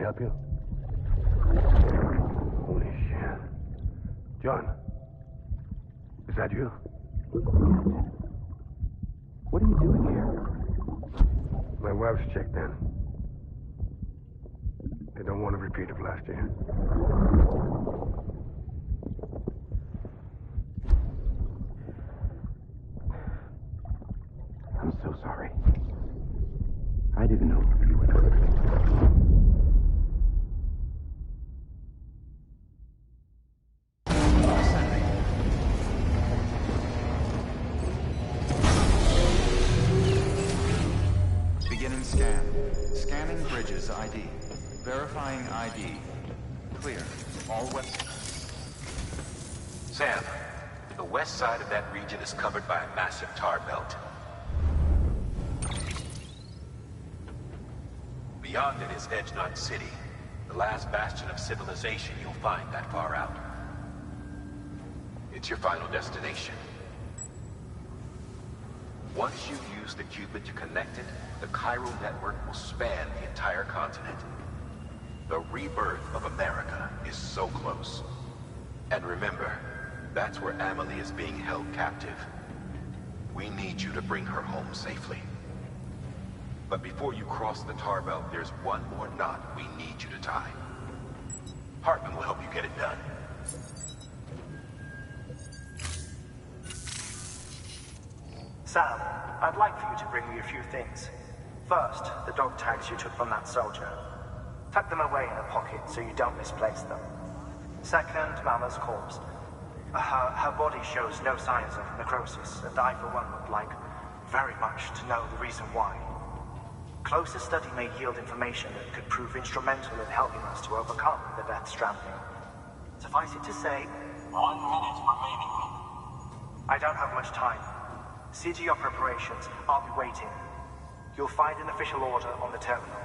help you? Holy shit. John, is that you? What are you doing here? My wife's checked in. They don't want a repeat of last year. I'm so sorry. I didn't know you were hurt. Beginning scan. Scanning bridges ID. Verifying ID. Clear. All west. Sam, the west side of that region is covered by a massive tar belt. Beyond it is Edgenut City, the last bastion of civilization you'll find that far out. It's your final destination. Once you use the Cupid to connect it, the chiral network will span the entire continent. The rebirth of America is so close. And remember, that's where Amelie is being held captive. We need you to bring her home safely. But before you cross the tar belt, there's one more knot we need you to tie. Hartman will help you get it done. Sam, I'd like for you to bring me a few things. First, the dog tags you took from that soldier. Tuck them away in a pocket so you don't misplace them. Second, Mama's corpse. Her body shows no signs of necrosis, and I, for one, would like very much to know the reason why. Closer study may yield information that could prove instrumental in helping us to overcome the death stranding. Suffice it to say, 1 minute remaining. I don't have much time. See to your preparations. I'll be waiting. You'll find an official order on the terminal.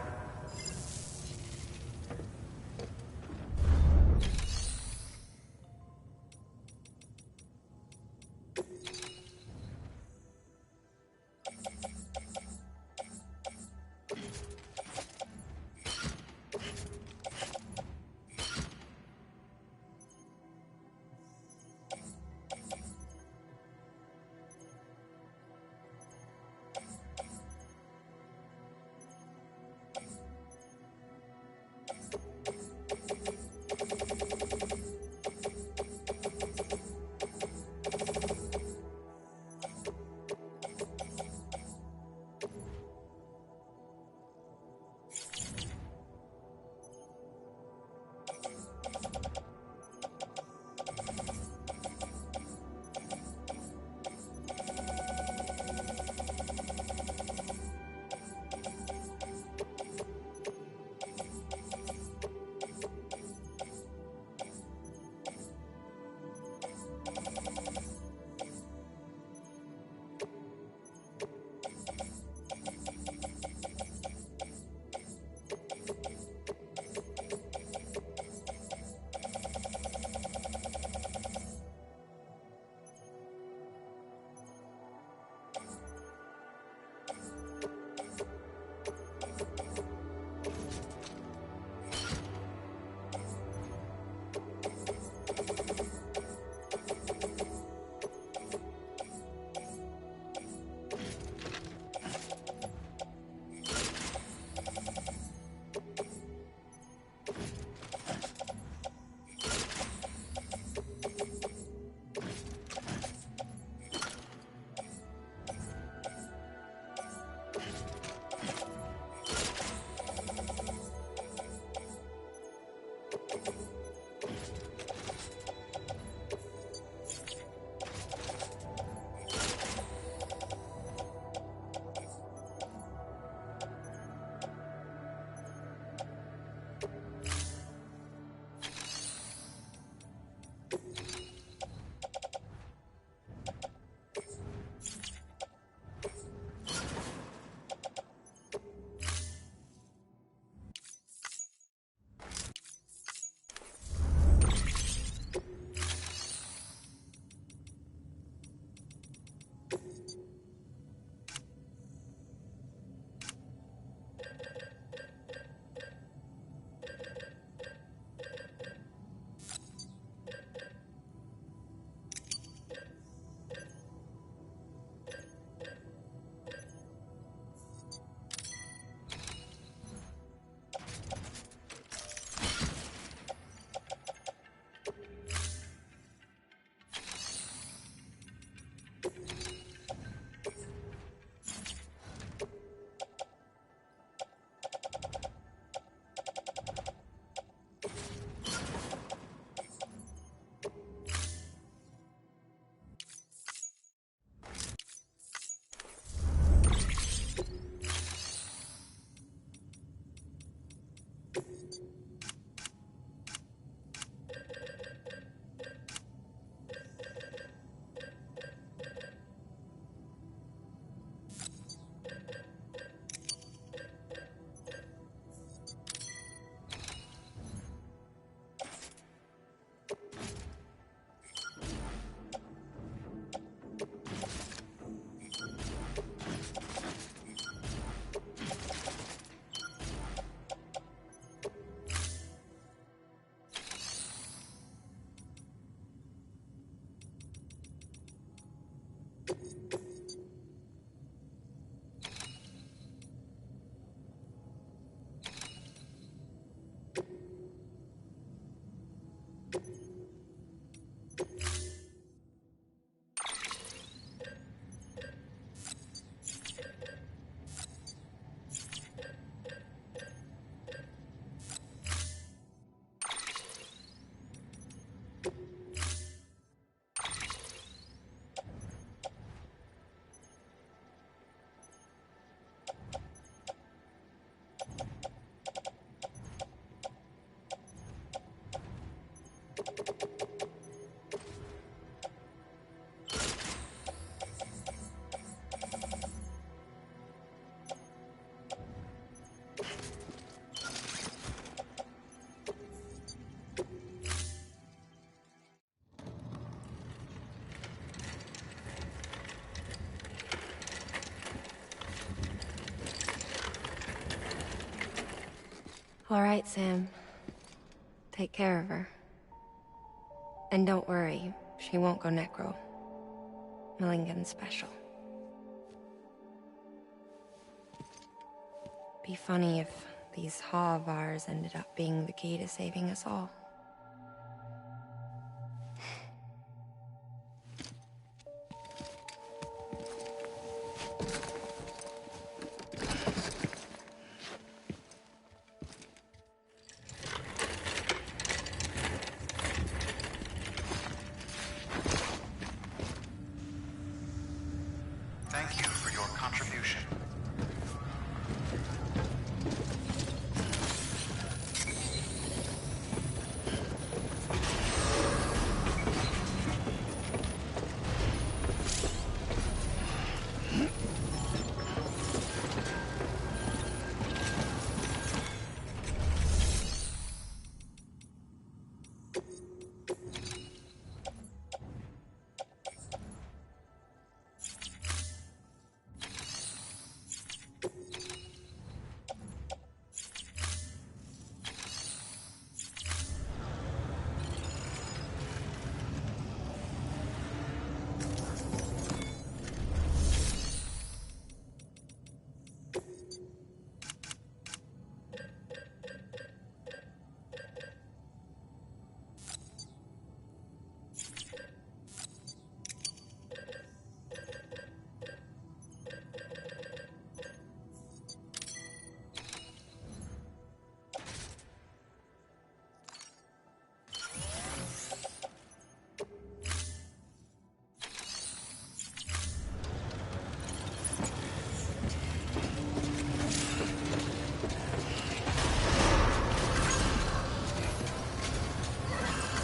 All right, Sam. Take care of her. And don't worry, she won't go necro. Milligan's special. Be funny if these Ha of ours ended up being the key to saving us all. Thank you for your contribution.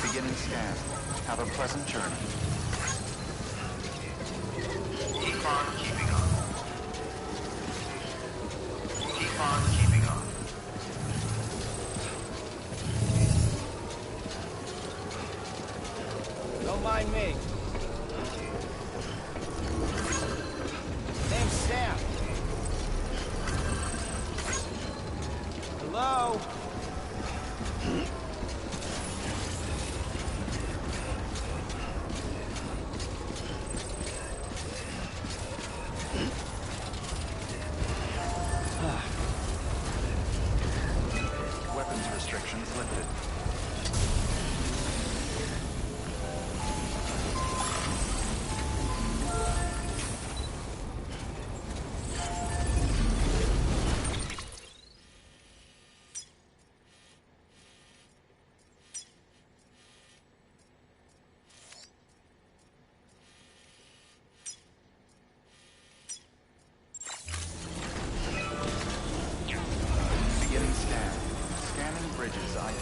Beginning scan. Have a pleasant journey. Keep on keeping on. Keep on keeping on. Don't mind me. Name's Sam. Hello? Weapons restrictions lifted. Beginning scan. Scanning bridges ID.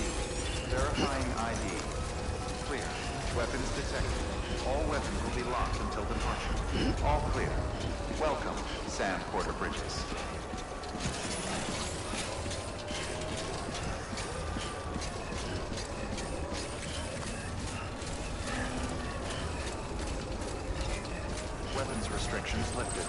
Verifying ID. Clear. Weapons detected. All weapons will be locked until departure. All clear. Welcome, Sam Porter Bridges. Weapons restrictions lifted.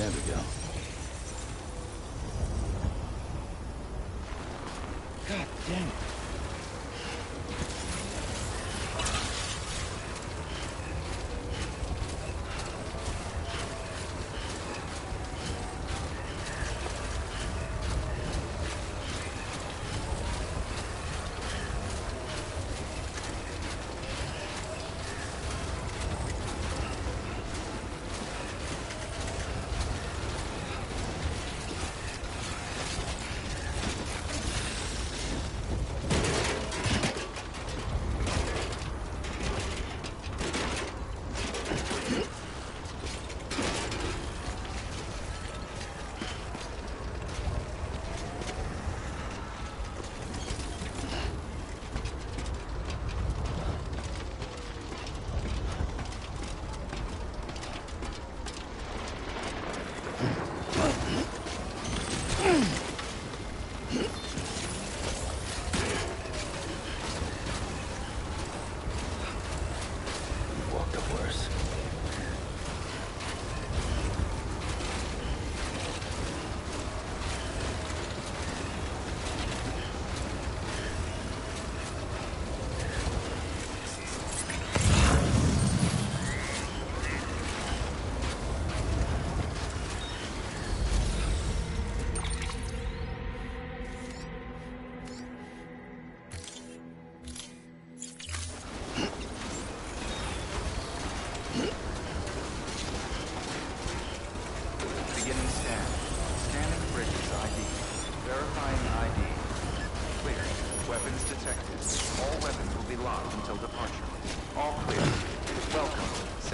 There we go. God damn it.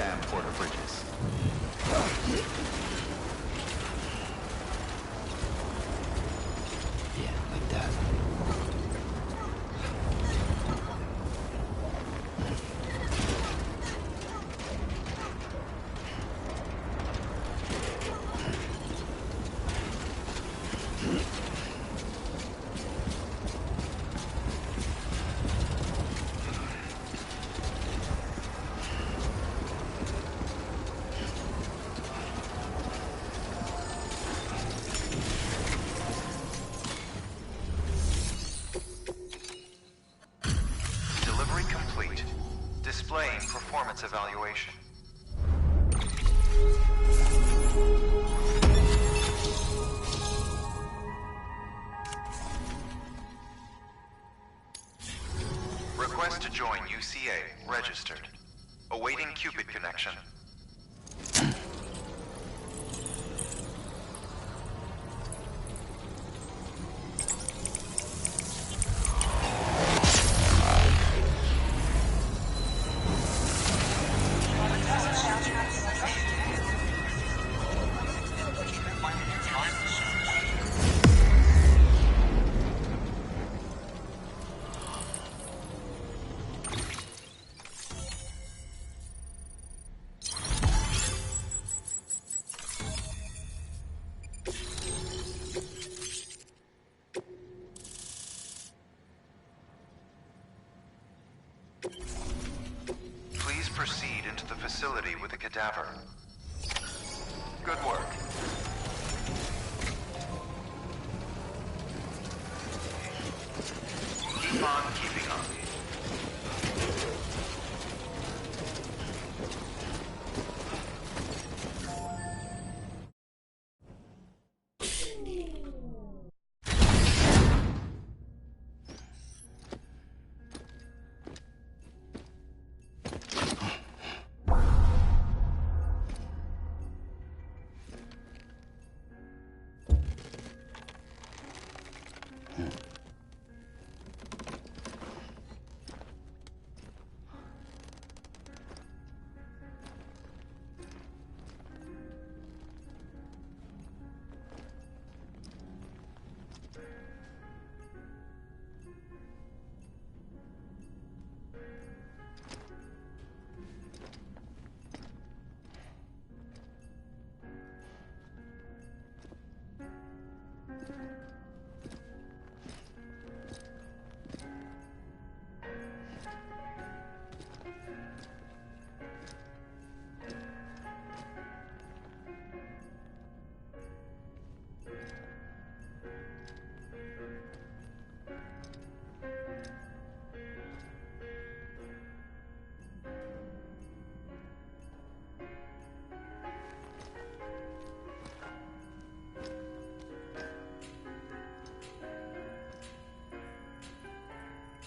Sam Porter Bridges. Yeah, like that. Delivery complete. Displaying performance evaluation. Request to join UCA. Registered. Awaiting Cupid connection. Please proceed into the facility with the cadaver. Good work. Keep on keeping on.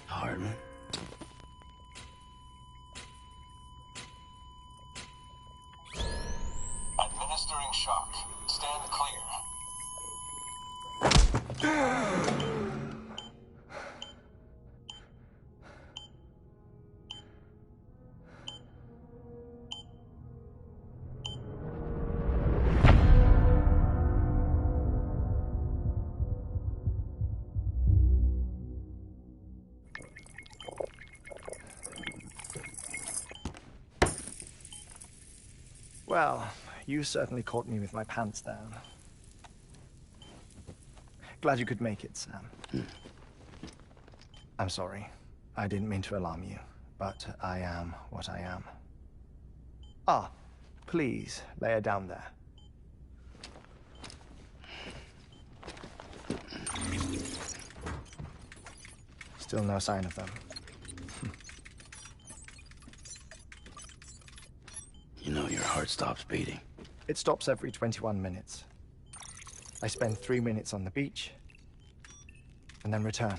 Hartman. Administering shock. Stand clear. Well, you certainly caught me with my pants down. Glad you could make it, Sam. I'm sorry. I didn't mean to alarm you, but I am what I am. Ah, please, lay her down there. Still no sign of them. You know your heart stops beating. It stops every 21 minutes. I spend 3 minutes on the beach, and then return.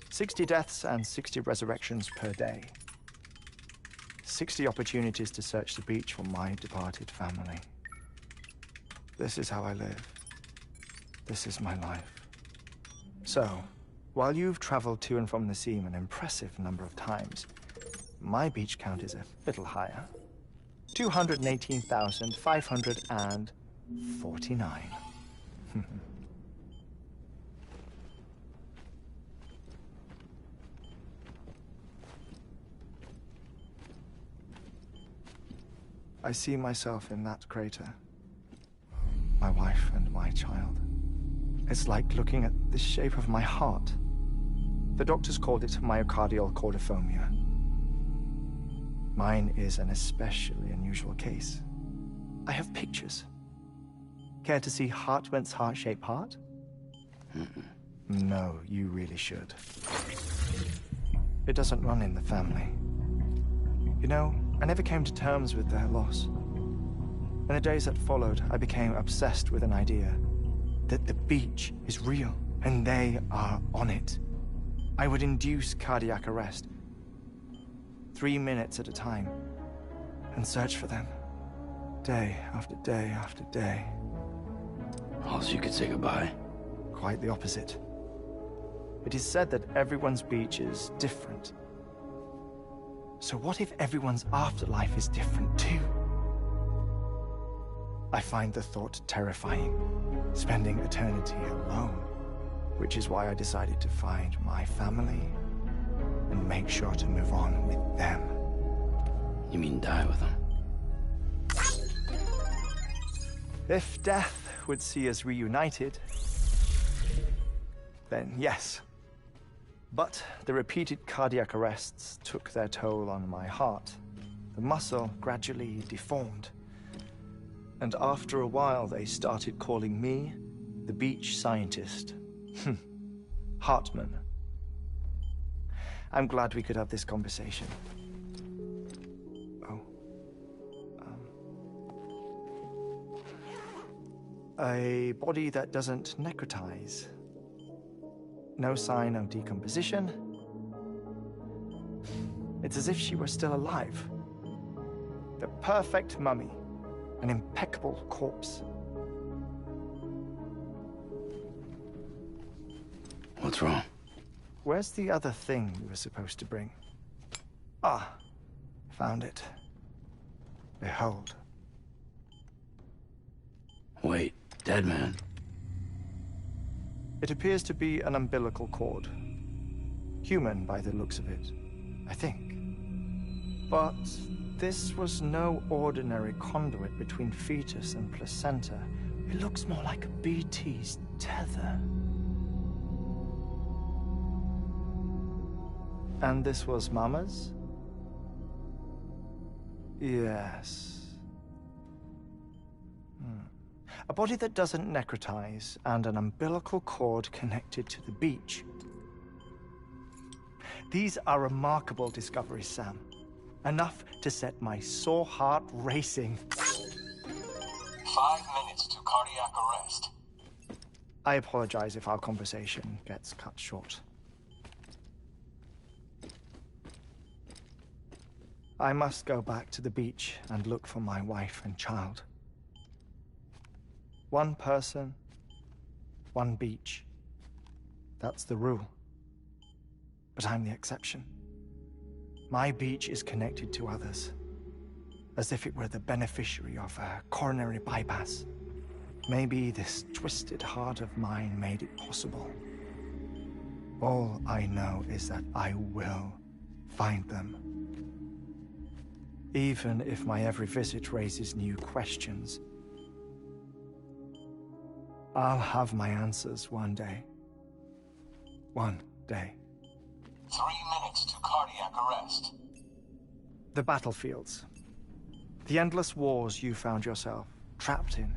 60 deaths and 60 resurrections per day. 60 opportunities to search the beach for my departed family. This is how I live. This is my life. So, while you've traveled to and from the seam an impressive number of times, My beach count is a little higher. 218,549. I see myself in that crater. My wife and my child. It's like looking at the shape of my heart. The doctors called it myocardial cordiformia. Mine is an especially unusual case. I have pictures. Care to see Hartman's heart-shaped heart? No, you really should. It doesn't run in the family. You know, I never came to terms with their loss. In the days that followed, I became obsessed with an idea that the beach is real, and they are on it. I would induce cardiac arrest, 3 minutes at a time, and search for them, day after day after day. Also, you could say goodbye. Quite the opposite. It is said that everyone's beach is different. So what if everyone's afterlife is different too? I find the thought terrifying, spending eternity alone, which is why I decided to find my family and make sure to move on with them. You mean die with them? If death would see us reunited, then yes. But the repeated cardiac arrests took their toll on my heart. The muscle gradually deformed. And after a while, they started calling me the beach scientist. Hartman. I'm glad we could have this conversation. Oh. A body that doesn't necrotize. No sign of decomposition. It's as if she were still alive. The perfect mummy. An impeccable corpse. What's wrong? Where's the other thing you were supposed to bring? Ah, found it. Behold. Wait, dead man. It appears to be an umbilical cord. Human by the looks of it, I think. But this was no ordinary conduit between fetus and placenta. It looks more like a BT's tether. And this was Mama's? Yes. A body that doesn't necrotize and an umbilical cord connected to the beach. These are remarkable discoveries, Sam. Enough to set my sore heart racing. 5 minutes to cardiac arrest. I apologize if our conversation gets cut short. I must go back to the beach and look for my wife and child. One person, one beach. That's the rule. But I'm the exception. My beach is connected to others, as if it were the beneficiary of a coronary bypass. Maybe this twisted heart of mine made it possible. All I know is that I will find them. Even if my every visit raises new questions, I'll have my answers one day. One day. 3 minutes to cardiac arrest. The battlefields. The endless wars you found yourself trapped in.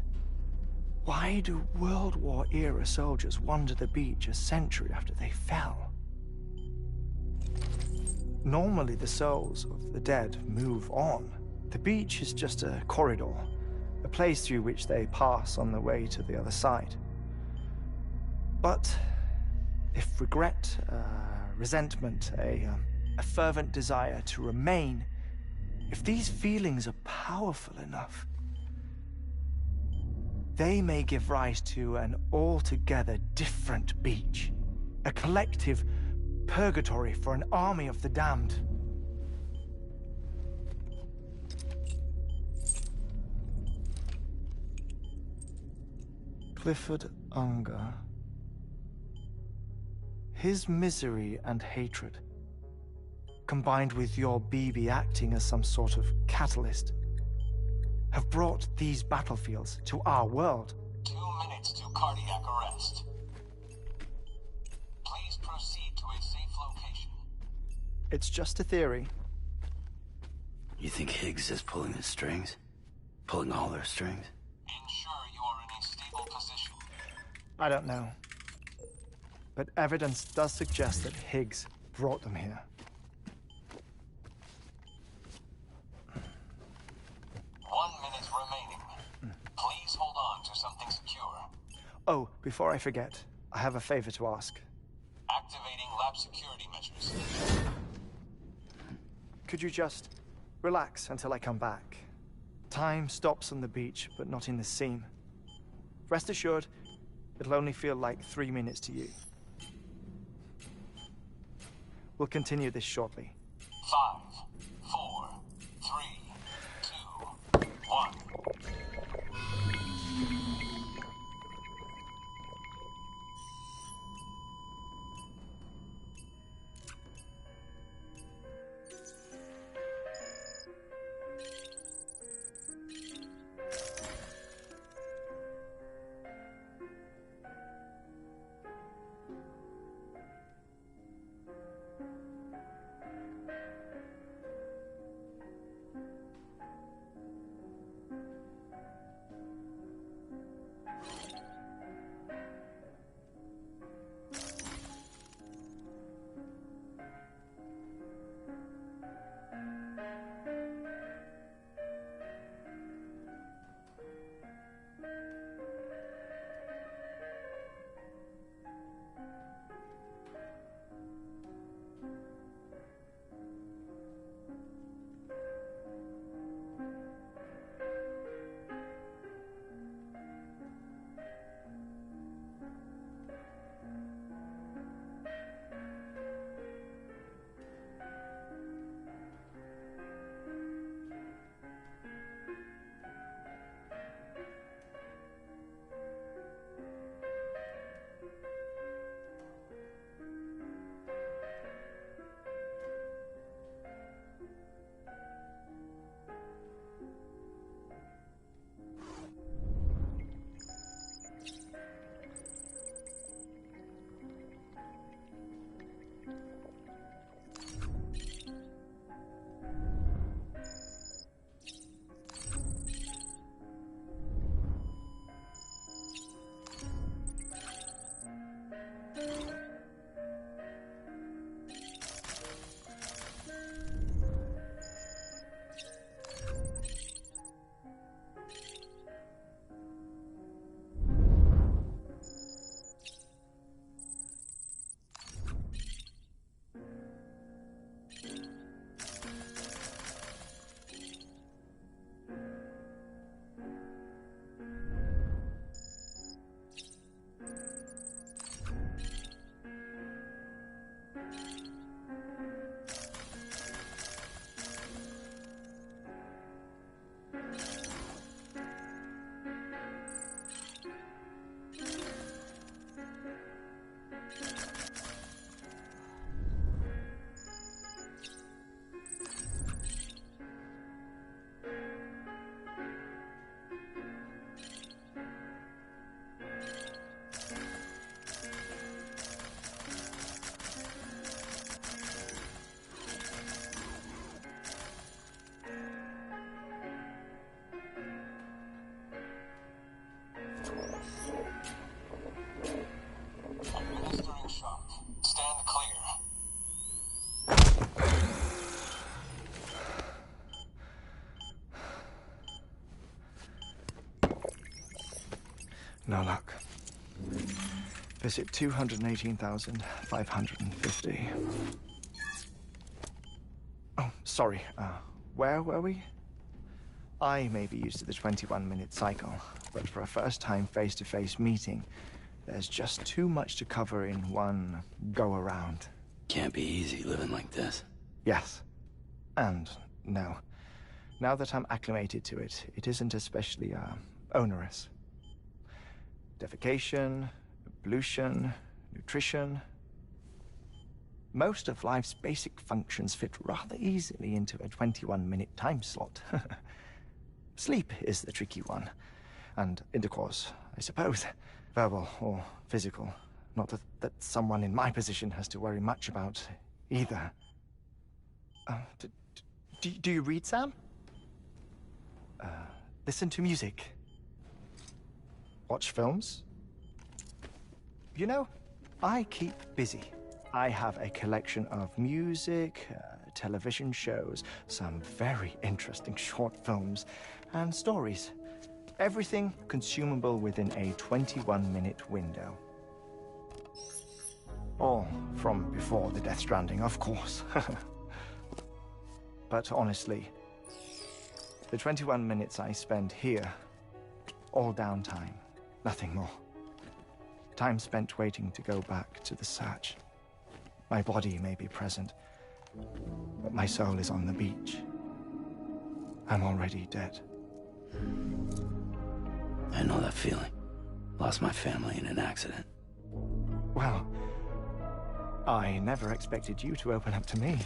Why do World War-era soldiers wander the beach a century after they fell? Normally, the souls of the dead move on. The beach is just a corridor, a place through which they pass on the way to the other side. But if regret, resentment, a fervent desire to remain, if these feelings are powerful enough, they may give rise to an altogether different beach, a collective purgatory for an army of the damned. Clifford Unger. His misery and hatred, combined with your BB acting as some sort of catalyst, have brought these battlefields to our world. 2 minutes to cardiac arrest. Please proceed to a safe location. It's just a theory. You think Higgs is pulling the strings? Pulling all their strings? Ensure you are in a stable position. I don't know. But evidence does suggest that Higgs brought them here. 1 minute remaining. Please hold on to something secure. Oh, before I forget, I have a favor to ask. Activating lab security measures. Could you just relax until I come back? Time stops on the beach, but not in the scene. Rest assured, it'll only feel like 3 minutes to you. We'll continue this shortly. 5, 4, 3, 2, 1. No luck. Visit 218,550. Oh, sorry. Where were we? I may be used to the 21-minute cycle, but for a first-time face-to-face meeting, there's just too much to cover in one go-around. Can't be easy living like this. Yes. And no. Now that I'm acclimated to it, it isn't especially, onerous. defecation, pollution, nutrition. Most of life's basic functions fit rather easily into a 21-minute time slot. Sleep is the tricky one, and intercourse, I suppose, verbal or physical. Not that someone in my position has to worry much about either. Do you read, Sam? Listen to music. Watch films. You know, I keep busy. I have a collection of music, television shows, some very interesting short films, and stories. Everything consumable within a 21-minute window. All from before the Death Stranding, of course. But honestly, the 21 minutes I spend here, all downtime, nothing more. Time spent waiting to go back to the search. My body may be present, but my soul is on the beach. I'm already dead. I know that feeling. Lost my family in an accident. Well, I never expected you to open up to me.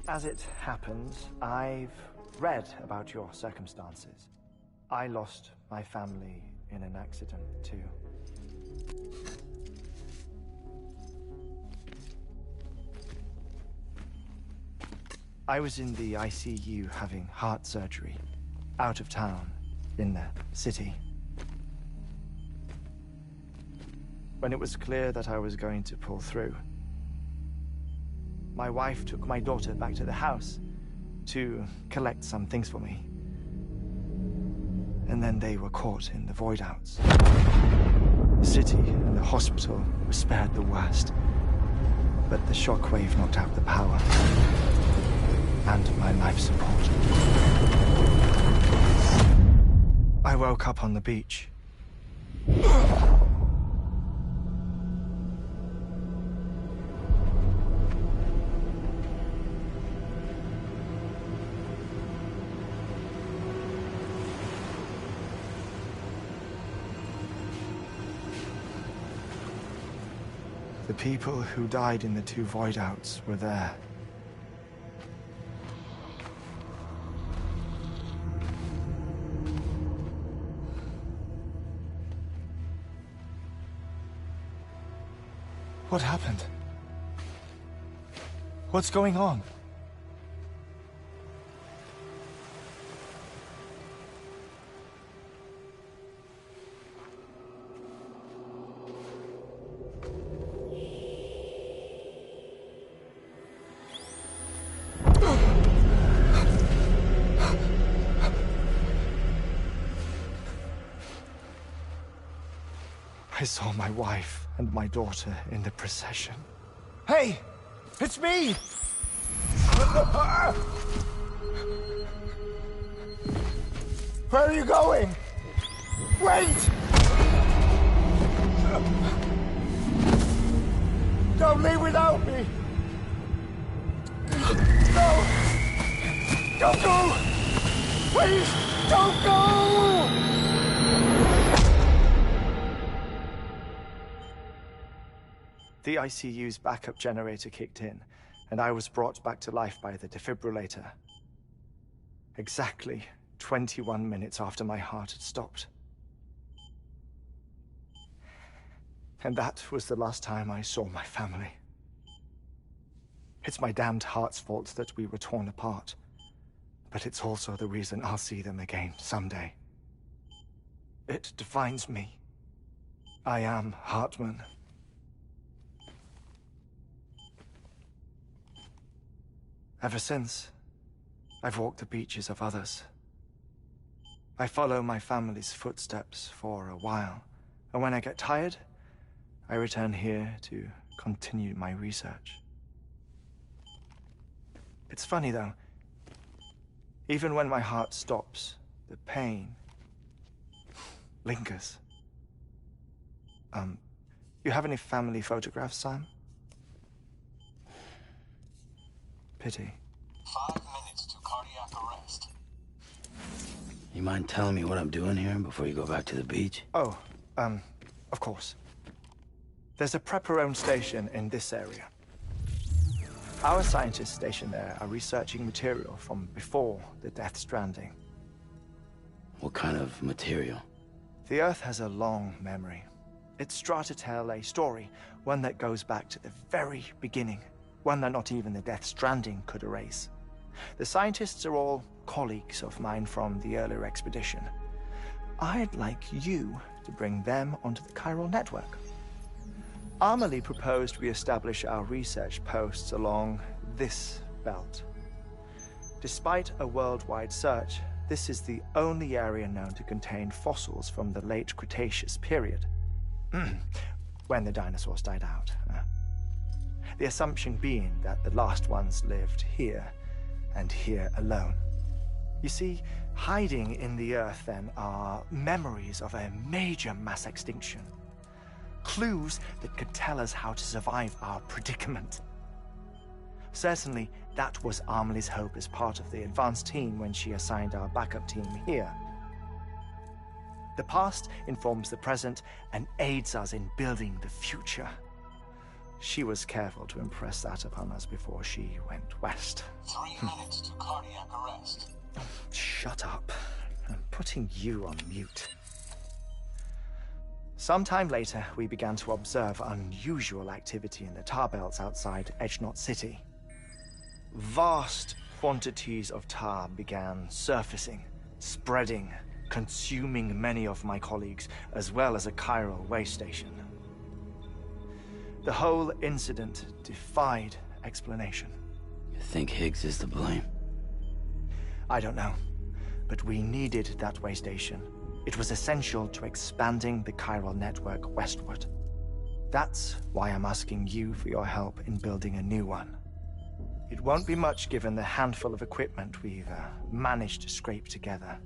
As it happens, I've read about your circumstances. I lost my family in an accident, too. I was in the ICU having heart surgery, out of town, in the city. When it was clear that I was going to pull through, my wife took my daughter back to the house to collect some things for me. And then they were caught in the void-outs. The city and the hospital were spared the worst, but the shockwave knocked out the power and my life support. I woke up on the beach. The people who died in the two void-outs were there. What happened? What's going on? I saw my wife and my daughter in the procession. Hey! It's me! Where are you going? Wait! Don't leave without me! No! Don't go! Please, don't go! The ICU's backup generator kicked in, and I was brought back to life by the defibrillator. Exactly 21 minutes after my heart had stopped. And that was the last time I saw my family. It's my damned heart's fault that we were torn apart, but it's also the reason I'll see them again someday. It defines me. I am Hartman. Ever since, I've walked the beaches of others. I follow my family's footsteps for a while, and when I get tired, I return here to continue my research. It's funny, though. Even when my heart stops, the pain lingers. You have any family photographs, Sam? Pity. 5 minutes to cardiac arrest. You mind telling me what I'm doing here before you go back to the beach? Oh, of course. There's a Prepper-owned station in this area. Our scientists stationed there are researching material from before the Death Stranding. What kind of material? The Earth has a long memory. It's trying to tell a story, one that goes back to the very beginning, one that not even the Death Stranding could erase. The scientists are all colleagues of mine from the earlier expedition. I'd like you to bring them onto the chiral network. Amelie proposed we establish our research posts along this belt. Despite a worldwide search, this is the only area known to contain fossils from the late Cretaceous period, when the dinosaurs died out. The assumption being that the last ones lived here, and here alone. You see, hiding in the Earth, then, are memories of a major mass extinction. Clues that could tell us how to survive our predicament. Certainly, that was Amelie's hope as part of the advanced team when she assigned our backup team here. The past informs the present and aids us in building the future. She was careful to impress that upon us before she went west. 3 minutes to cardiac arrest. Shut up. I'm putting you on mute. Sometime later, we began to observe unusual activity in the tar belts outside Edgenot City. Vast quantities of tar began surfacing, spreading, consuming many of my colleagues, as well as a chiral waste station. The whole incident defied explanation. You think Higgs is to blame? I don't know, but we needed that way station. It was essential to expanding the chiral network westward. That's why I'm asking you for your help in building a new one. It won't be much given the handful of equipment we've managed to scrape together.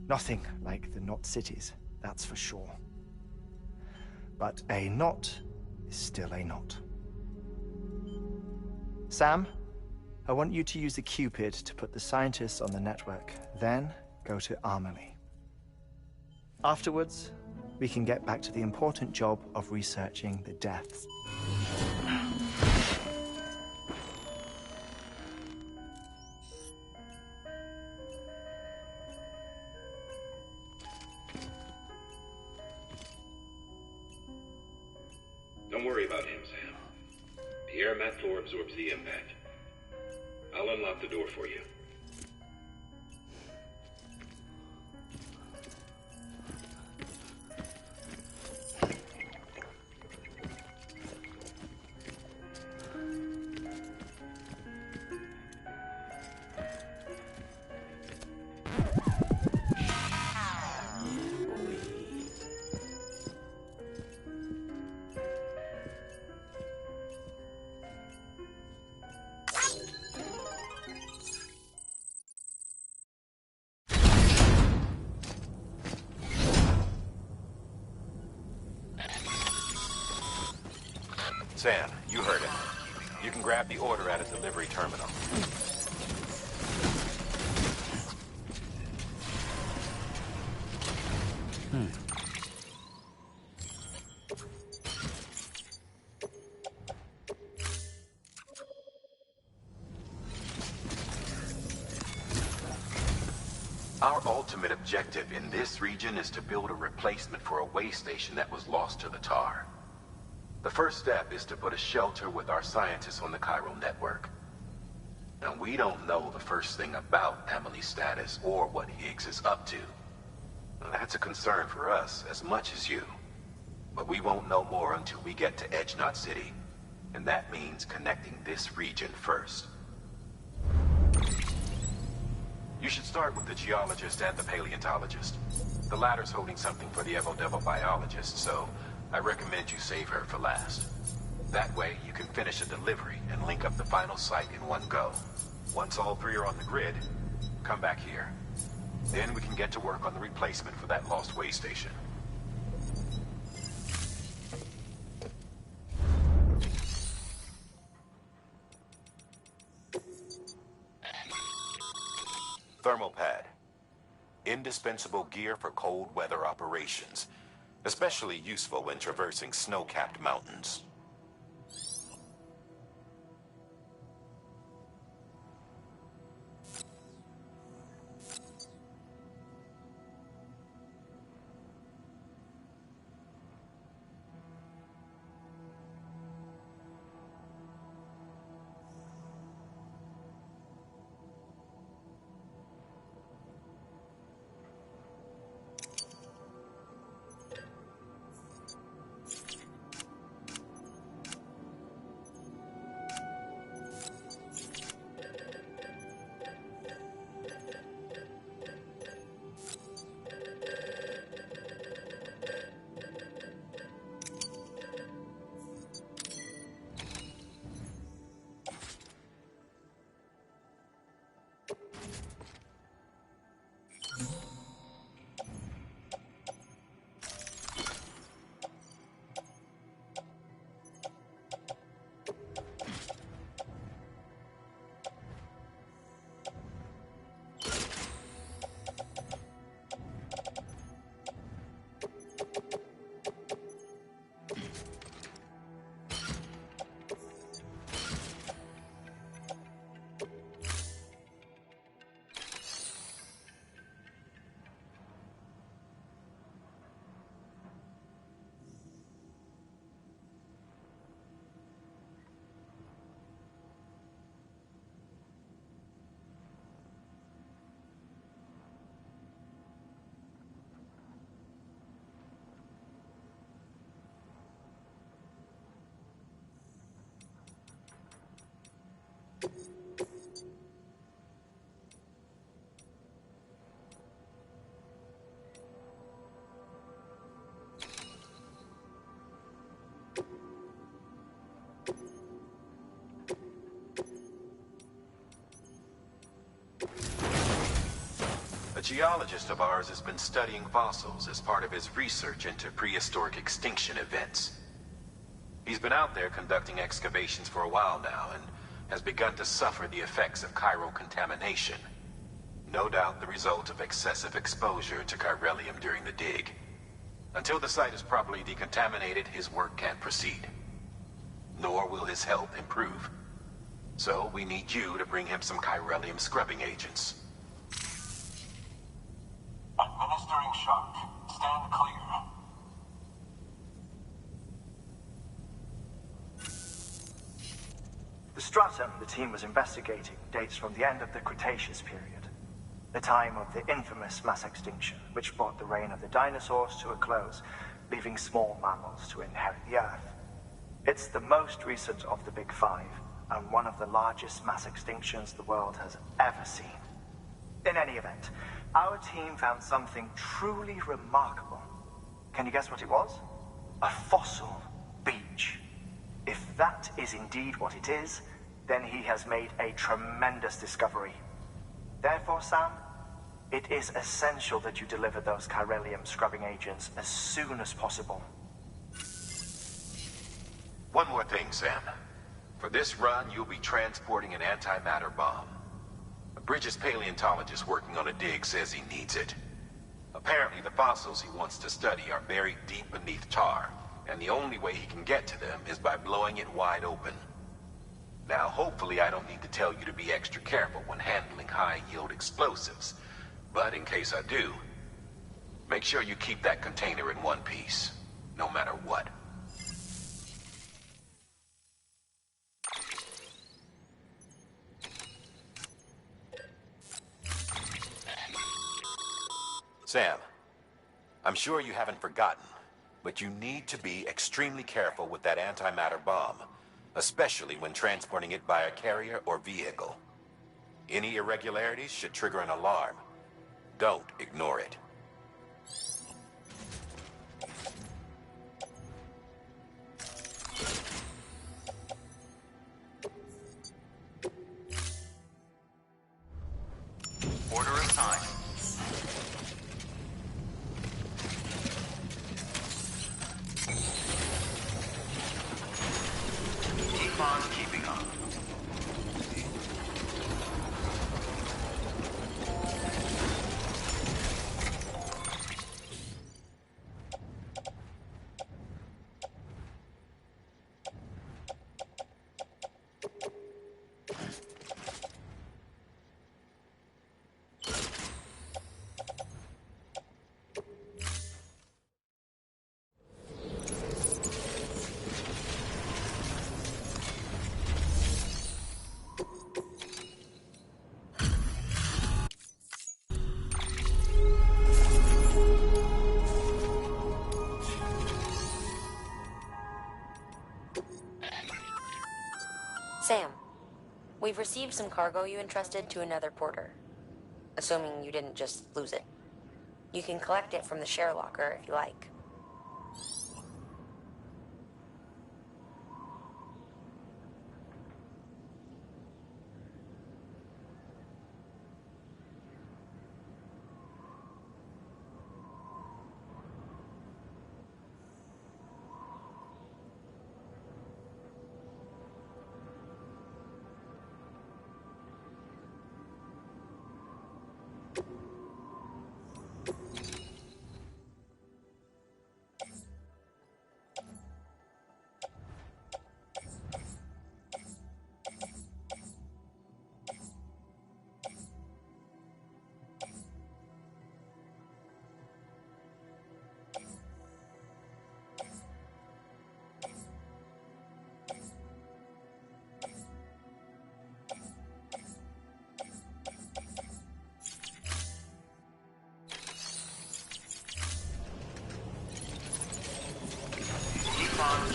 Nothing like the knot cities, that's for sure. But a knot is still a knot. Sam, I want you to use the Cupid to put the scientists on the network, then go to Amelie. Afterwards, we can get back to the important job of researching the deaths. Don't worry about him, Sam. The air mat floor absorbs the impact. I'll unlock the door for you. Sam, you heard it. You can grab the order at a delivery terminal. Our ultimate objective in this region is to build a replacement for a way station that was lost to the tar. The first step is to put a shelter with our scientists on the chiral network. Now, we don't know the first thing about Amelie's status or what Higgs is up to. Now, that's a concern for us as much as you. But we won't know more until we get to Edgenot City. And that means connecting this region first. You should start with the geologist and the paleontologist. The latter's holding something for the Evo-Devo biologist, so I recommend you save her for last. That way, you can finish a delivery and link up the final site in one go. Once all three are on the grid, come back here. Then we can get to work on the replacement for that lost way station. Thermal pad. indispensable gear for cold weather operations, especially useful when traversing snow-capped mountains. A geologist of ours has been studying fossils as part of his research into prehistoric extinction events. He's been out there conducting excavations for a while now and has begun to suffer the effects of chiral contamination. No doubt the result of excessive exposure to chiralium during the dig. Until the site is properly decontaminated, his work can't proceed. Nor will his health improve. So we need you to bring him some chiralium scrubbing agents. Administering shock. Stand clear. The stratum the team was investigating dates from the end of the Cretaceous period, the time of the infamous mass extinction, which brought the reign of the dinosaurs to a close, leaving small mammals to inherit the Earth. It's the most recent of the Big Five, and one of the largest mass extinctions the world has ever seen. In any event, our team found something truly remarkable. Can you guess what it was? A fossil beach. If that is indeed what it is, then he has made a tremendous discovery. Therefore, Sam, it is essential that you deliver those chiralium scrubbing agents as soon as possible. One more thing, Sam. For this run, you'll be transporting an antimatter bomb. A British paleontologist working on a dig says he needs it. Apparently, the fossils he wants to study are buried deep beneath tar, and the only way he can get to them is by blowing it wide open. Now, hopefully I don't need to tell you to be extra careful when handling high-yield explosives, but in case I do, make sure you keep that container in one piece, no matter what. Sam, I'm sure you haven't forgotten, but you need to be extremely careful with that antimatter bomb, especially when transporting it by a carrier or vehicle. Any irregularities should trigger an alarm. Don't ignore it. Order assigned. Keep on keeping on. We've received some cargo you entrusted to another porter. Assuming you didn't just lose it. You can collect it from the share locker if you like.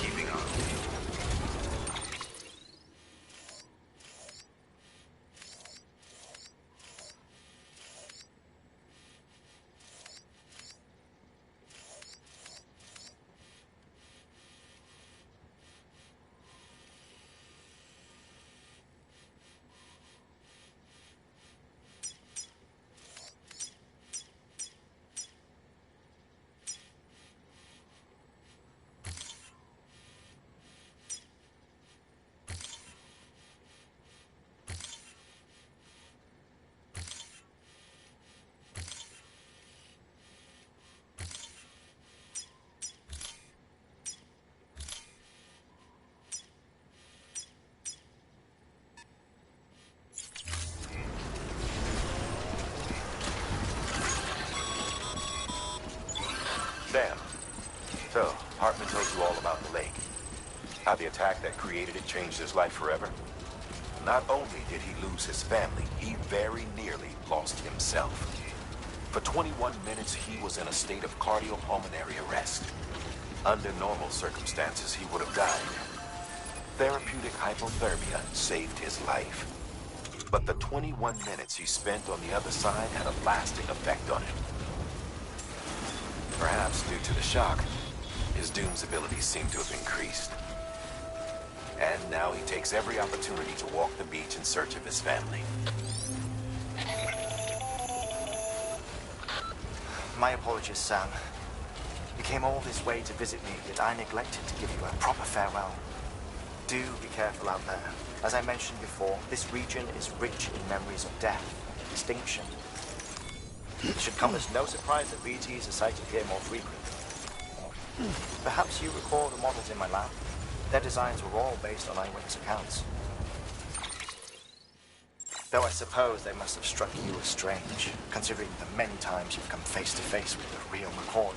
Keeping on. Sam, so Hartman told you all about the lake. How the attack that created it changed his life forever? Not only did he lose his family, he very nearly lost himself. For 21 minutes, he was in a state of cardiopulmonary arrest. Under normal circumstances, he would have died. Therapeutic hypothermia saved his life. But the 21 minutes he spent on the other side had a lasting effect on him. Perhaps due to the shock, his Doom's abilities seem to have increased. And now he takes every opportunity to walk the beach in search of his family. My apologies, Sam. You came all this way to visit me, yet I neglected to give you a proper farewell. Do be careful out there. As I mentioned before, this region is rich in memories of death and extinction. It should come as no surprise that BTs are sighted here more frequently. Perhaps you recall the models in my lab. Their designs were all based on eyewitness accounts. Though I suppose they must have struck you as strange, considering the many times you've come face to face with the real McCoy.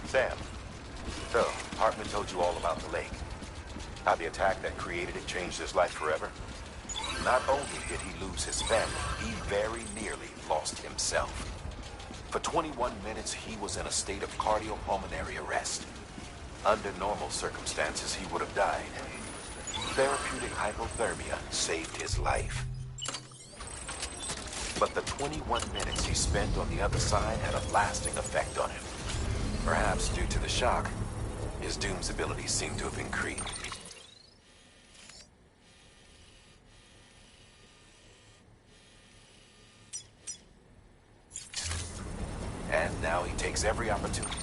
Sam, so Hartman told you all about the lake. How the attack that created it changed his life forever? Not only did he lose his family, he very nearly lost himself. For 21 minutes, he was in a state of cardiopulmonary arrest. Under normal circumstances, he would have died. Therapeutic hypothermia saved his life. But the 21 minutes he spent on the other side had a lasting effect on him. Perhaps due to the shock, his Doom's abilities seem to have increased. And now he takes every opportunity.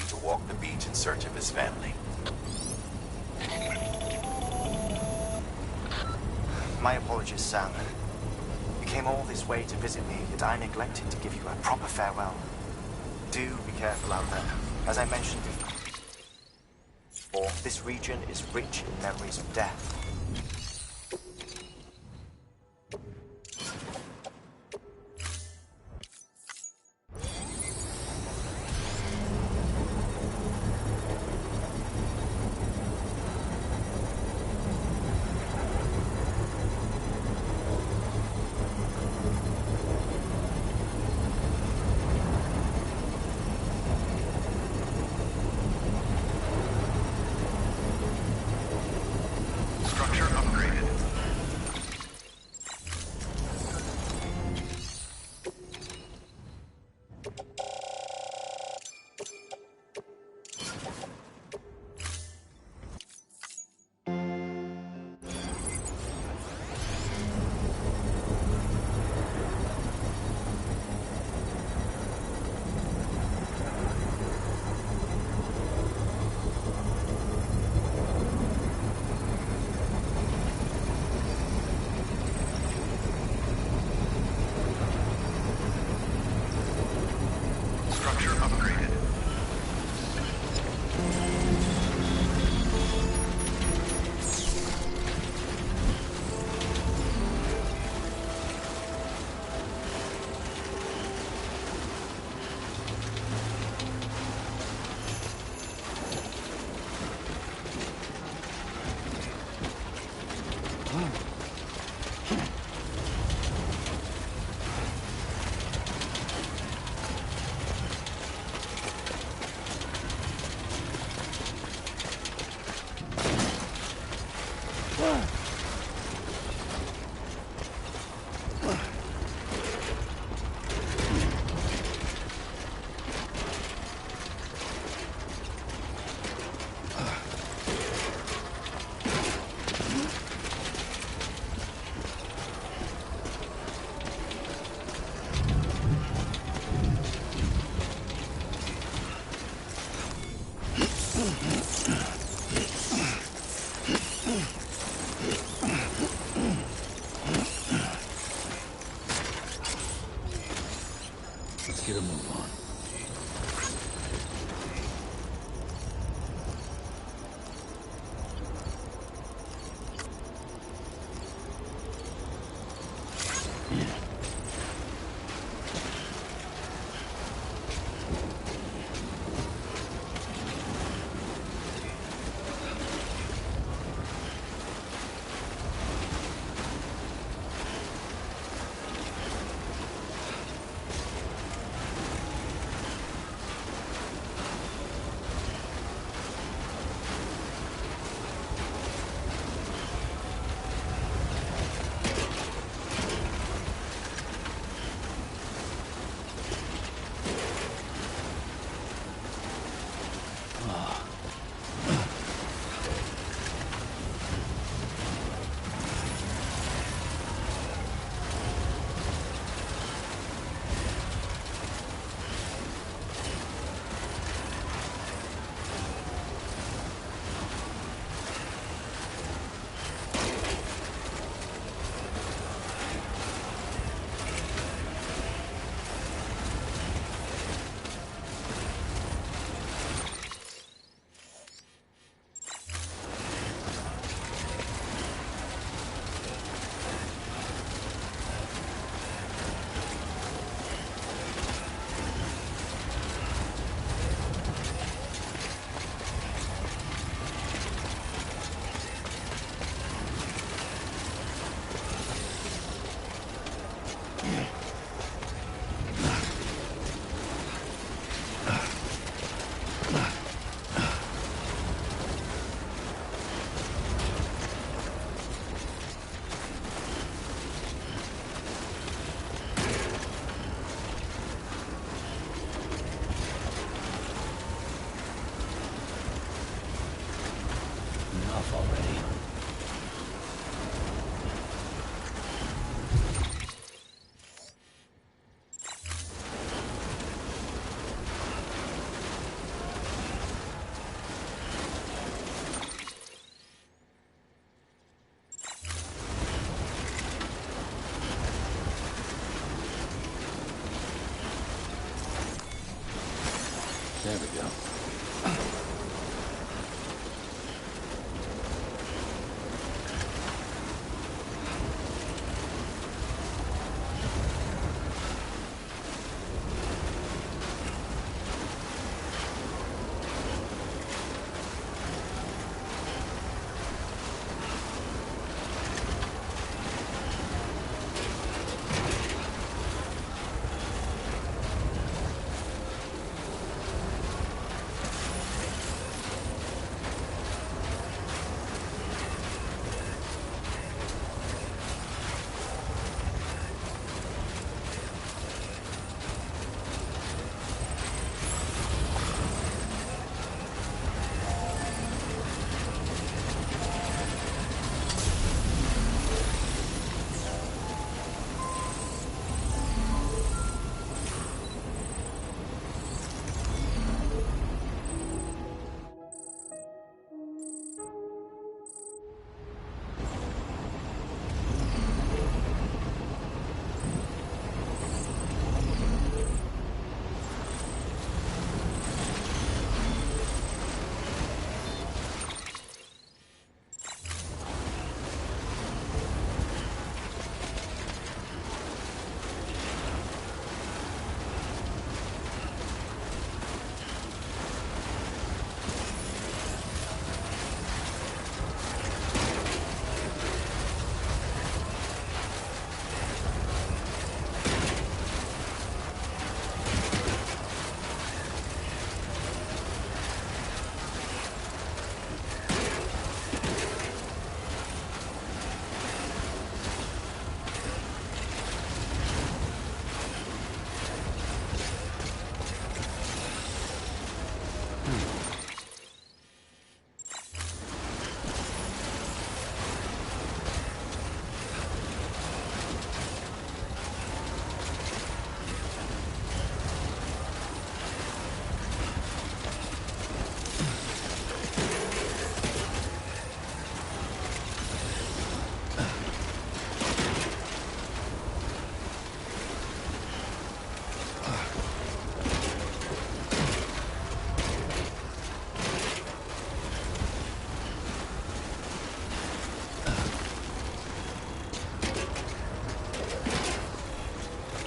To walk the beach in search of his family. My apologies, Sam. You came all this way to visit me, yet I neglected to give you a proper farewell. Do be careful out there. As I mentioned before, this region is rich in memories of death. enough already. There we go.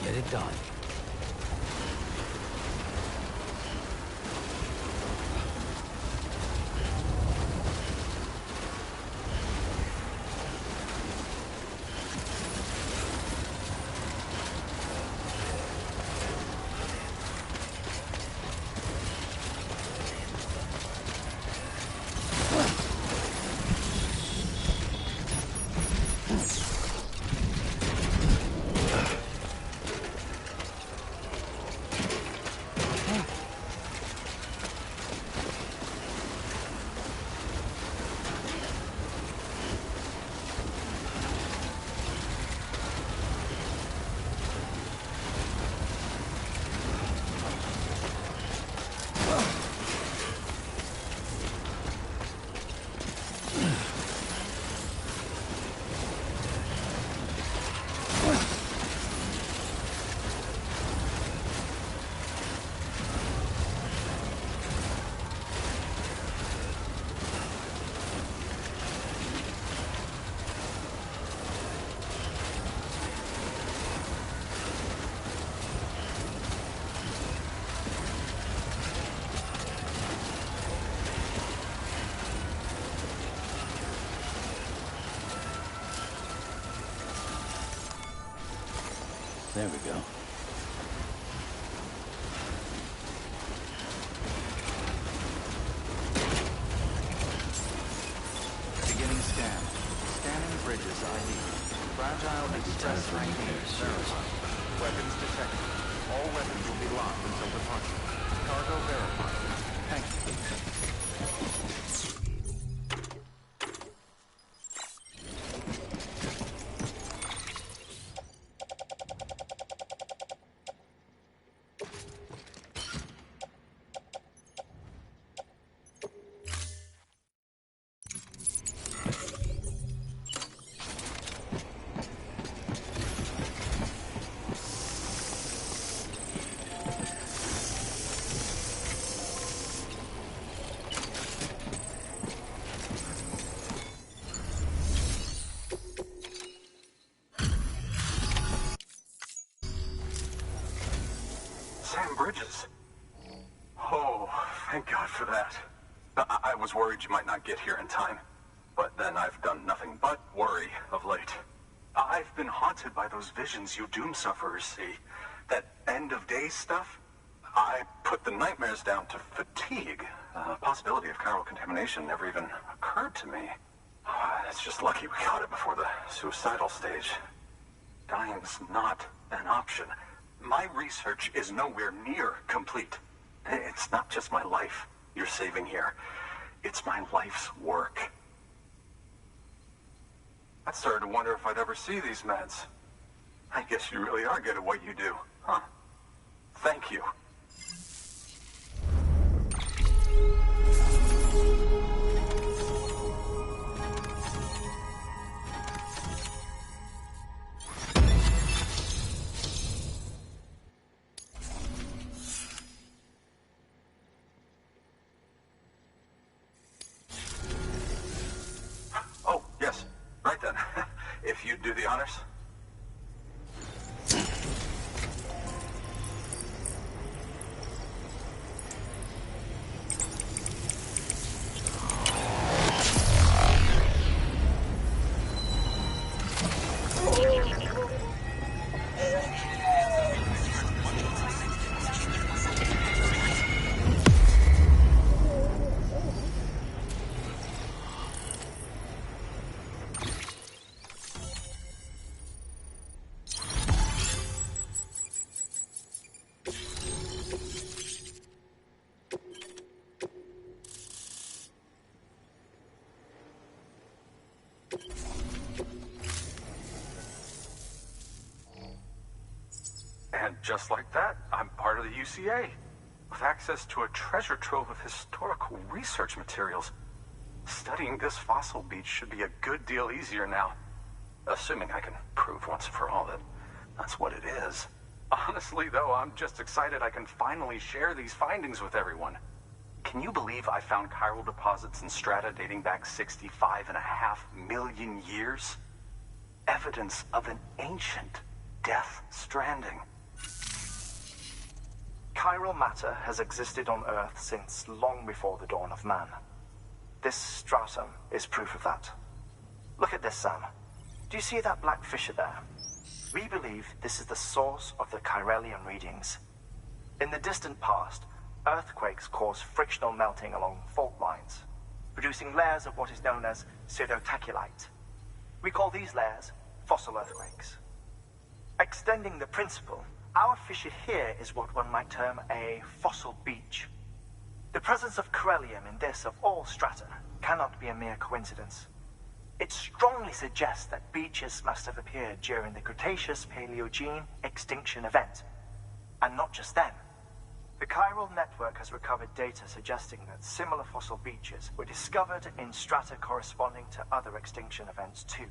Get it done. There we go. Beginning scan. Scanning bridges ID. Fragile express ID verified. Weapons detected. All weapons will be locked until departure. Cargo verified. Thank you. bridges. Oh, thank God for that. I was worried you might not get here in time. But then I've done nothing but worry of late. I've been haunted by those visions you doom sufferers see. That end-of-days stuff. I put the nightmares down to fatigue. The possibility of chiral contamination never even occurred to me. It's just lucky we caught it before the suicidal stage. Dying's not an option. My research is nowhere near complete. It's not just my life you're saving here. It's my life's work. I started to wonder if I'd ever see these meds. I guess you really are good at what you do, huh? Thank you. Oh, yes. Right then. If you'd do the honors. And just like that, I'm part of the UCA, with access to a treasure trove of historical research materials. Studying this fossil beach should be a good deal easier now, assuming I can prove once and for all that that's what it is. Honestly, though, I'm just excited I can finally share these findings with everyone. Can you believe I found chiral deposits in strata dating back 65.5 million years? Evidence of an ancient death stranding. Chiral matter has existed on Earth since long before the dawn of man. This stratum is proof of that. Look at this, Sam. Do you see that black fissure there? We believe this is the source of the Chiralian readings. In the distant past, earthquakes caused frictional melting along fault lines, producing layers of what is known as pseudotachylite. We call these layers fossil earthquakes. Extending the principle, our fissure here is what one might term a fossil beach. The presence of chiralium in this of all strata cannot be a mere coincidence. It strongly suggests that beaches must have appeared during the Cretaceous-Paleogene extinction event. And not just then. The chiral network has recovered data suggesting that similar fossil beaches were discovered in strata corresponding to other extinction events too.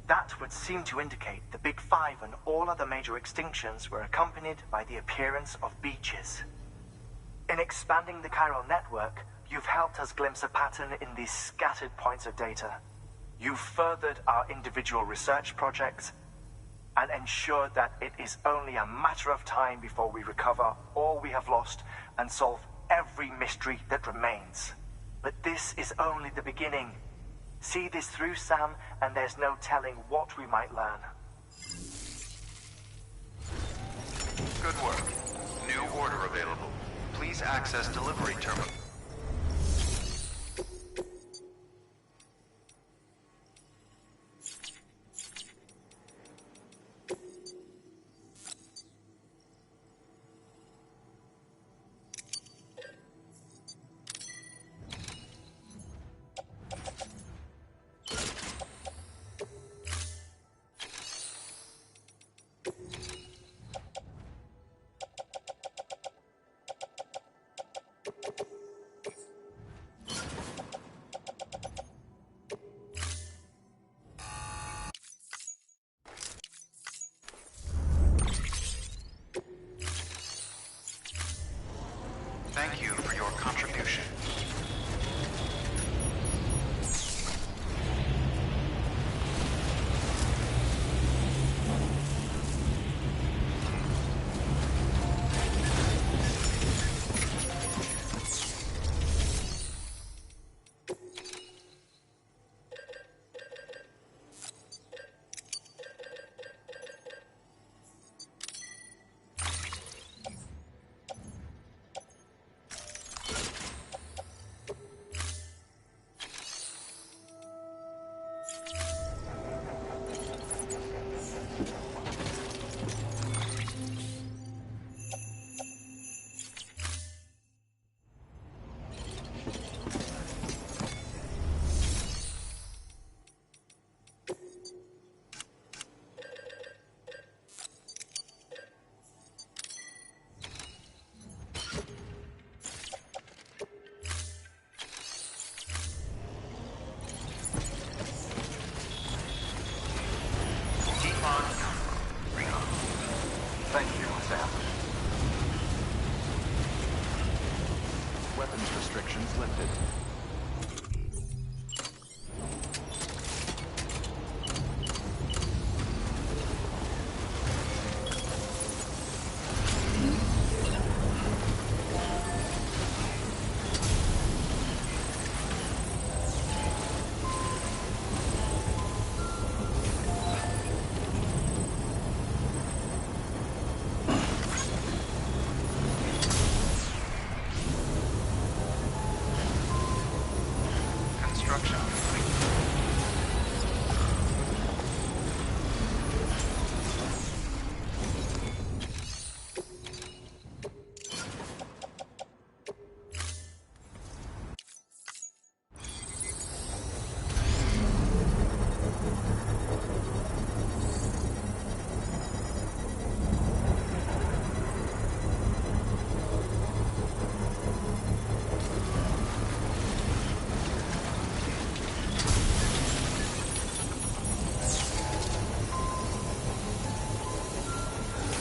That would seem to indicate the Big Five and all other major extinctions were accompanied by the appearance of beaches. In expanding the chiral network, you've helped us glimpse a pattern in these scattered points of data. You've furthered our individual research projects and ensured that it is only a matter of time before we recover all we have lost and solve every mystery that remains. But this is only the beginning. See this through, Sam, and there's no telling what we might learn. Good work. New order available. Please access delivery terminal. Construction complete.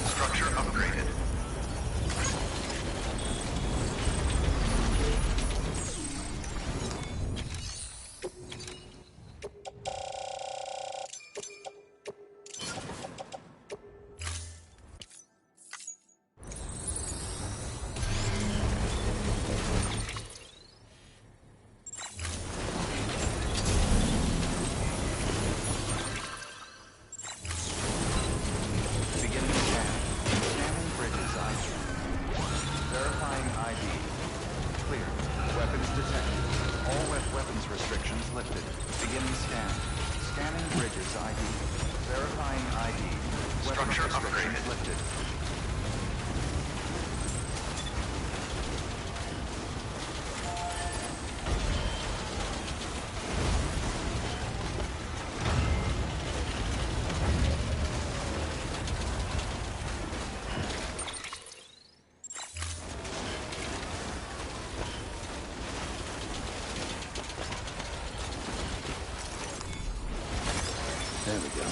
Structure upgraded. Beginning scan. Scanning bridges ID. Verifying ID. Clear. Weapons detected. All weapons restrictions lifted. Beginning scan. Scanning bridges ID. Verifying ID. Weapons restrictions lifted. There we go.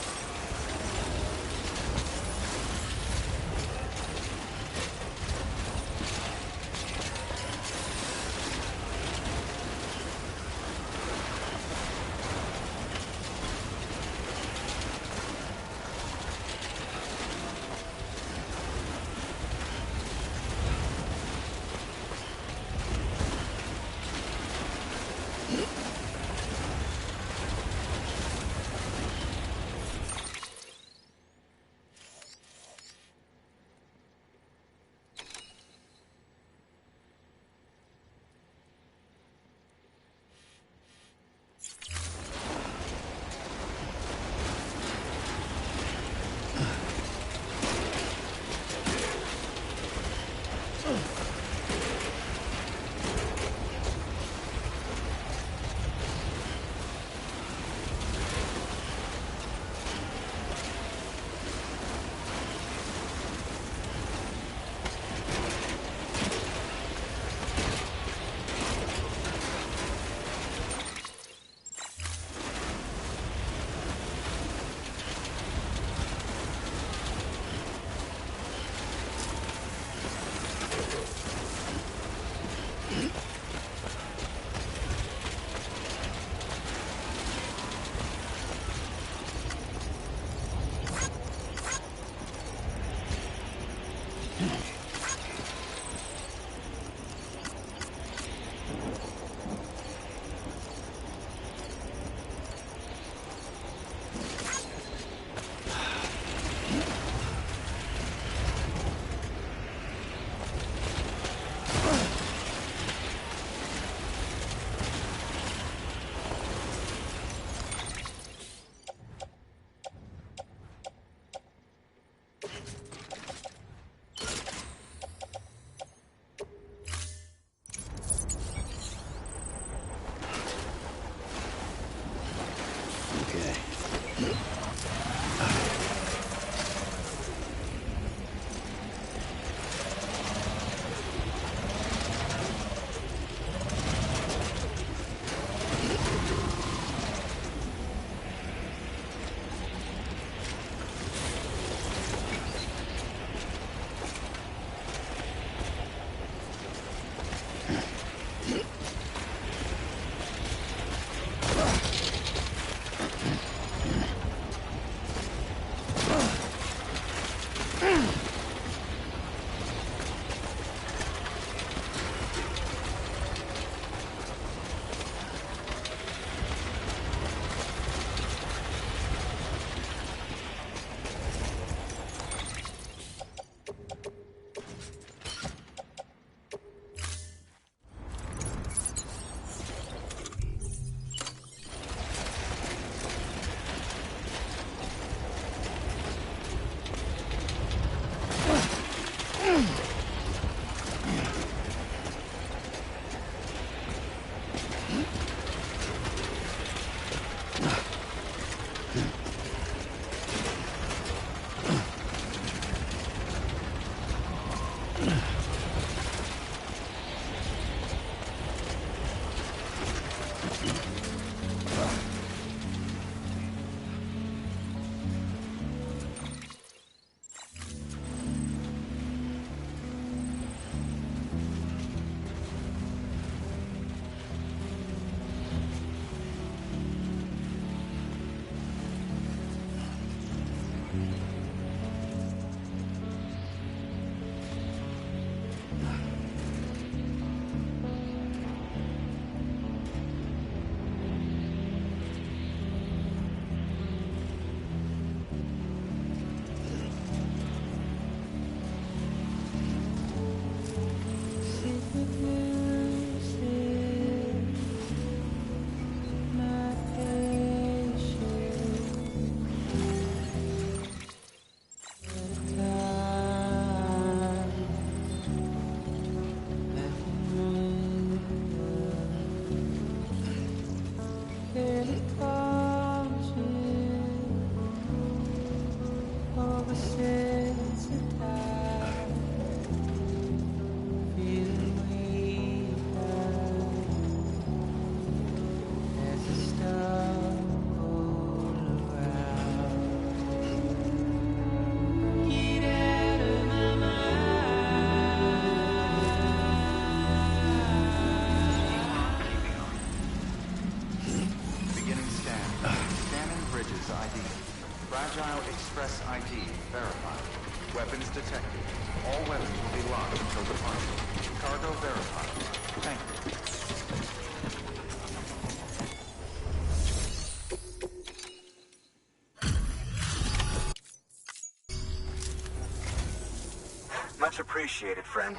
Much appreciated, friend.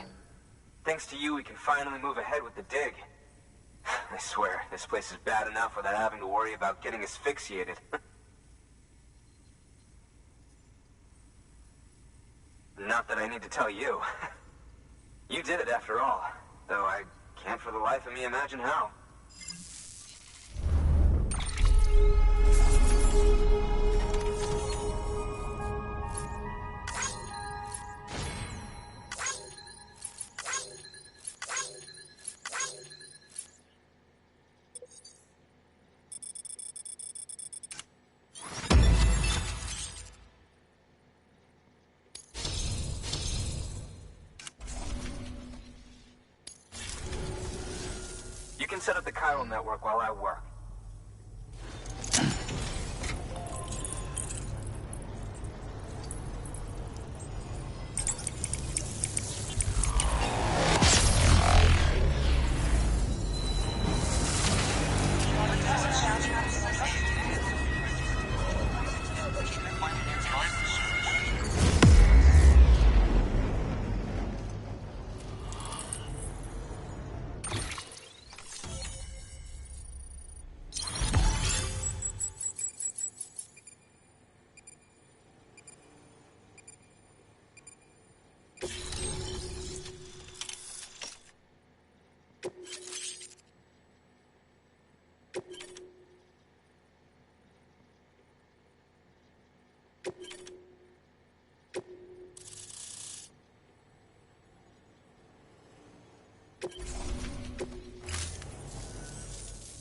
Thanks to you, we can finally move ahead with the dig. I swear, this place is bad enough without having to worry about getting asphyxiated. Not that I need to tell you. You did it after all, though I can't for the life of me imagine how. You can set up the chiral network while I work.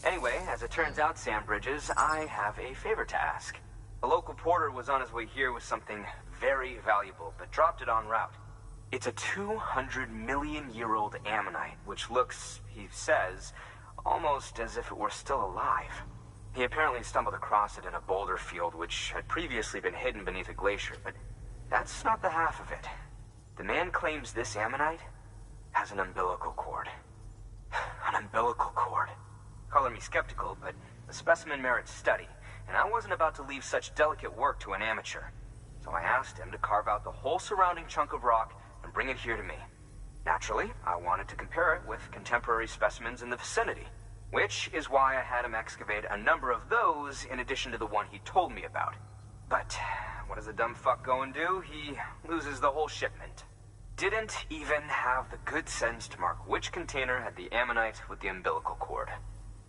Anyway, as it turns out, Sam Bridges, I have a favor to ask. A local porter was on his way here with something very valuable, but dropped it en route. It's a 200-million-year-old ammonite, which looks, he says, almost as if it were still alive. He apparently stumbled across it in a boulder field, which had previously been hidden beneath a glacier, but that's not the half of it. The man claims this ammonite has an umbilical cord. An umbilical cord. Color me skeptical, but the specimen merits study, and I wasn't about to leave such delicate work to an amateur. So I asked him to carve out the whole surrounding chunk of rock and bring it here to me. Naturally, I wanted to compare it with contemporary specimens in the vicinity, which is why I had him excavate a number of those in addition to the one he told me about. But what does the dumb fuck go and do? He loses the whole shipment. Didn't even have the good sense to mark which container had the ammonite with the umbilical cord.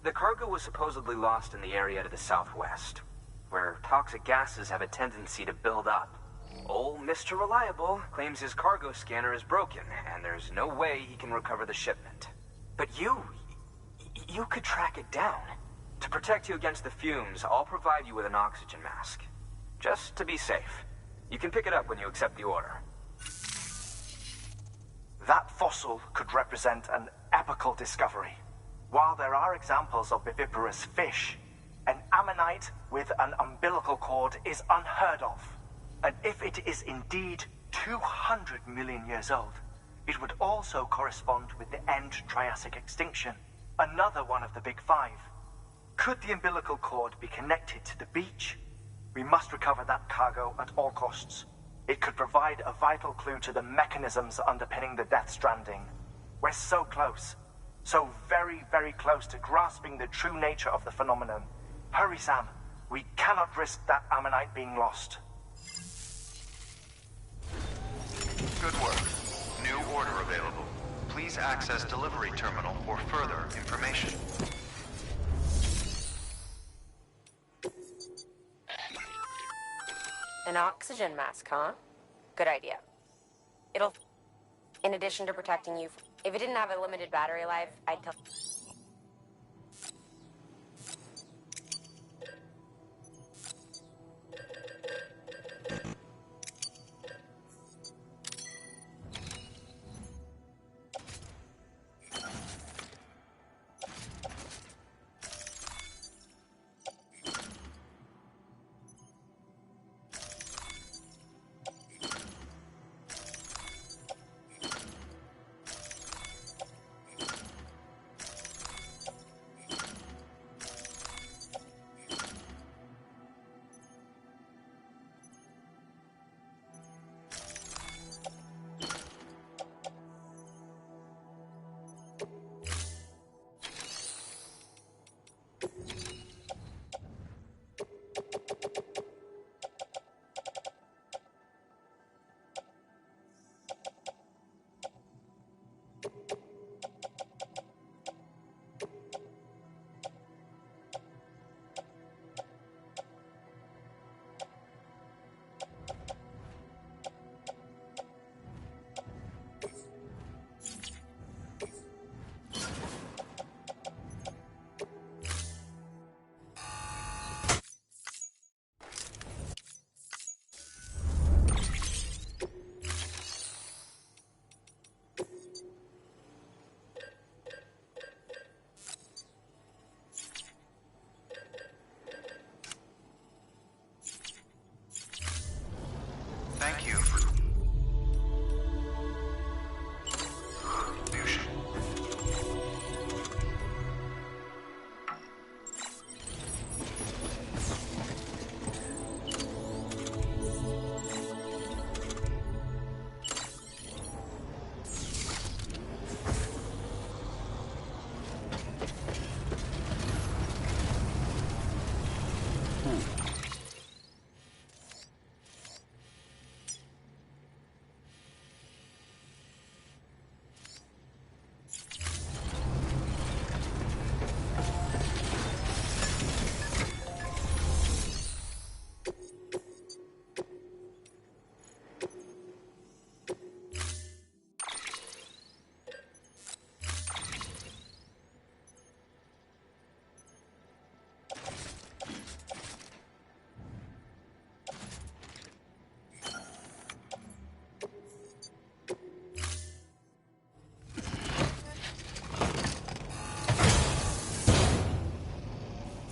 The cargo was supposedly lost in the area to the southwest, where toxic gases have a tendency to build up. Old Mr. Reliable claims his cargo scanner is broken, and there's no way he can recover the shipment. But you could track it down. To protect you against the fumes, I'll provide you with an oxygen mask. Just to be safe. You can pick it up when you accept the order. That fossil could represent an epical discovery. While there are examples of viviparous fish, an ammonite with an umbilical cord is unheard of. And if it is indeed 200 million years old, it would also correspond with the end Triassic extinction, another one of the big five. Could the umbilical cord be connected to the beach? We must recover that cargo at all costs. It could provide a vital clue to the mechanisms underpinning the Death Stranding. We're so close. So very, very close to grasping the true nature of the phenomenon. Hurry, Sam. We cannot risk that ammonite being lost. Good work. New order available. Please access delivery terminal for further information. An oxygen mask, huh? Good idea. It'll... In addition to protecting you... If it didn't have a limited battery life, I'd tell... Thank you for...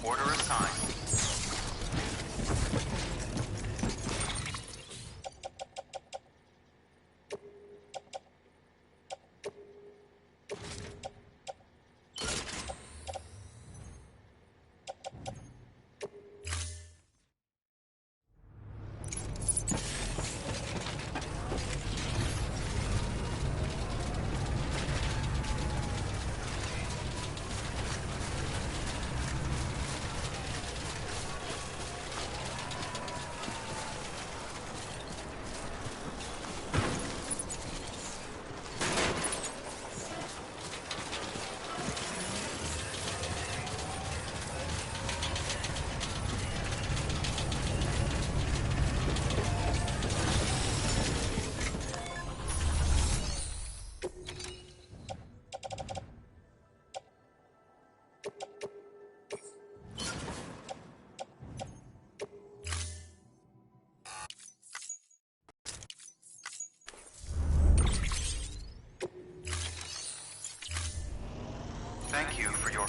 Order assigned. Thank you for your...